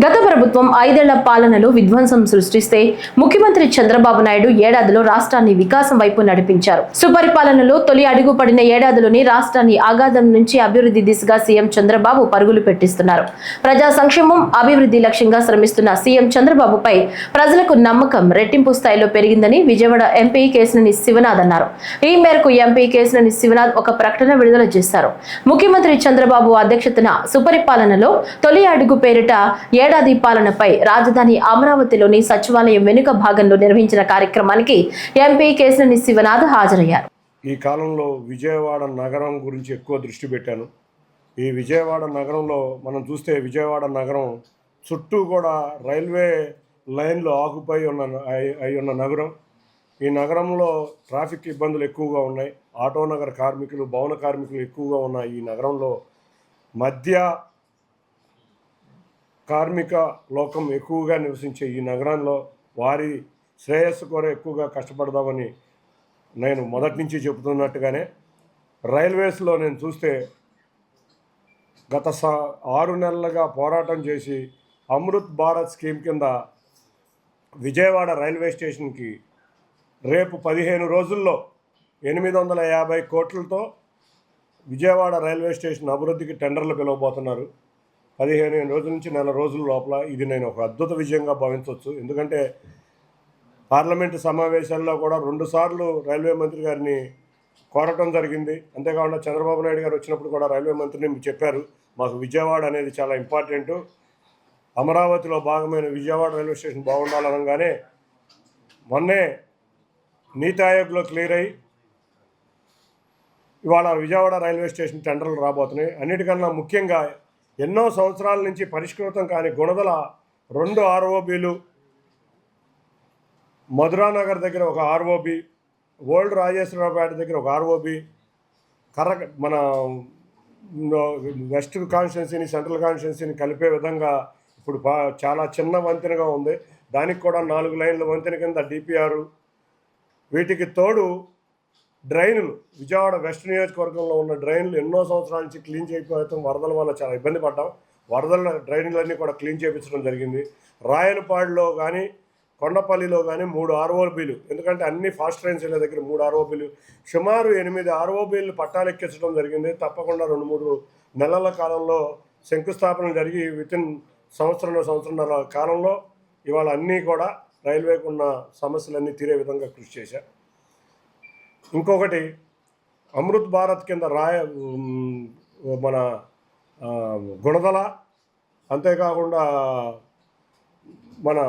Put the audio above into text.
గత ప్రభుత్వం 5 ఏళ్ల పాలనలో విధ్వంసం సృష్టిస్తే ముఖ్యమంత్రి చంద్రబాబు నాయుడు ఏడాదిలో రాష్ట్రాన్ని వికాసం వైపు నడిపించారు. సుపరిపాలనలో తొలి అడుగు పడిన ఏడాదిలోని రాష్ట్రాన్ని ఆగాధం నుంచి అభివృద్ధి దిశగా సీఎం చంద్రబాబు పరుగులు పెట్టిస్తున్నారు. ప్రజా సంక్షేమం, అభివృద్ధి లక్ష్యంగా శ్రమిస్తున్న సీఎం చంద్రబాబుపై ప్రజలకు నమ్మకం రెట్టింపు స్థాయిలో పెరిగిందని విజయవాడ ఎంపీ కేశినేని శివనాథ్ అన్నారు. ఈ మేరకు ఎంపీ కేశినేని శివనాథ్ ఒక ప్రకటన విడుదల చేశారు. ముఖ్యమంత్రి చంద్రబాబు అధ్యక్షతన సుపరిపాలనలో తొలి అడుగు పేరిట ఏడాది పాలనపై రాజధాని అమరావతిలోని సచివాలయం వెనుక భాగంలో నిర్వహించిన కార్యక్రమానికి ఎంపీ కేశినేని శివనాథ్ హాజరయ్యారు. ఈ కాలంలో విజయవాడ నగరం గురించి ఎక్కువ దృష్టి పెట్టాను. ఈ విజయవాడ నగరంలో మనం చూస్తే విజయవాడ నగరం చుట్టూ కూడా రైల్వే లైన్లు ఆకుపై ఉన్న నగరం. ఈ నగరంలో ట్రాఫిక్ ఇబ్బందులు ఎక్కువగా ఉన్నాయి. ఆటో నగర కార్మికులు, భవన కార్మికులు ఎక్కువగా ఉన్న ఈ నగరంలో మధ్య కార్మిక లోకం ఎక్కువగా నివసించే ఈ నగరంలో వారి శ్రేయస్సు కోరే ఎక్కువగా కష్టపడదామని నేను మొదటి నుంచి చెబుతున్నట్టుగానే రైల్వేస్లో నేను చూస్తే గత 6 నెలలుగా పోరాటం చేసి అమృత్ భారత్ స్కీమ్ కింద విజయవాడ రైల్వే స్టేషన్కి రేపు 15 రోజుల్లో 850 కోట్లతో విజయవాడ రైల్వే స్టేషన్ అభివృద్ధికి టెండర్లు పిలవబోతున్నారు. 15 రోజుల నుంచి నెల రోజుల లోపల ఇది నేను ఒక అద్భుత విజయంగా భావించవచ్చు. ఎందుకంటే పార్లమెంటు సమావేశాల్లో కూడా 2 సార్లు రైల్వే మంత్రి గారిని కోరటం జరిగింది. అంతేకాకుండా చంద్రబాబు నాయుడు గారు వచ్చినప్పుడు కూడా రైల్వే మంత్రిని చెప్పారు, మాకు విజయవాడ అనేది చాలా ఇంపార్టెంటు, అమరావతిలో భాగమైన విజయవాడ రైల్వే స్టేషన్ బాగుండాలనగానే మొన్నే నీతి ఆయోగ్లో క్లియర్ అయ్యి ఇవాళ విజయవాడ రైల్వే స్టేషన్ టెండర్లు రాబోతున్నాయి. అన్నిటికన్నా ముఖ్యంగా ఎన్నో సంవత్సరాల నుంచి పరిష్కృతం కాని గుణదల 2 ఆర్ఓబీలు, మధురానగర్ దగ్గర ఒక ఆర్ఓబి, ఓల్డ్ రాజేశ్వరరావుపేట దగ్గర ఒక ఆర్ఓబి, మన వెస్ట్ కాన్స్టిట్యున్సీని సెంట్రల్ కాన్స్టిట్యున్సీని కలిపే విధంగా ఇప్పుడు చాలా చిన్న వంతెనగా ఉంది. దానికి కూడా 4 లైన్ల వంతెన కింద డిపిఆర్, వీటికి తోడు డ్రైన్లు, విజయవాడ వెస్ట్ నియోజకవర్గంలో ఉన్న డ్రైన్లు ఎన్నో సంవత్సరాల నుంచి క్లీన్ చేయకపోవడం, వరదల వల్ల చాలా ఇబ్బంది పడ్డాం. వరదల డ్రైన్లన్నీ కూడా క్లీన్ చేయించడం జరిగింది. రాయలపాడులో కానీ కొండపల్లిలో కానీ 3 ఆర్ఓబీలు, ఎందుకంటే అన్ని ఫాస్ట్ ట్రైన్స్ వెళ్ళే దగ్గర 3 ఆర్ఓబీలు, సుమారు 8 ఆర్ఓబీలు పట్టాలెక్కించడం జరిగింది. తప్పకుండా 2-3 నెలల కాలంలో శంకుస్థాపన జరిగి వితిన్ సంవత్సరంన్నర కాలంలో ఇవాళ అన్నీ కూడా రైల్వేకు ఉన్న సమస్యలన్నీ తీరే విధంగా కృషి చేశారు. ఇంకొకటి అమృత్ భారత్ కింద మన గుణదల, అంతేకాకుండా మన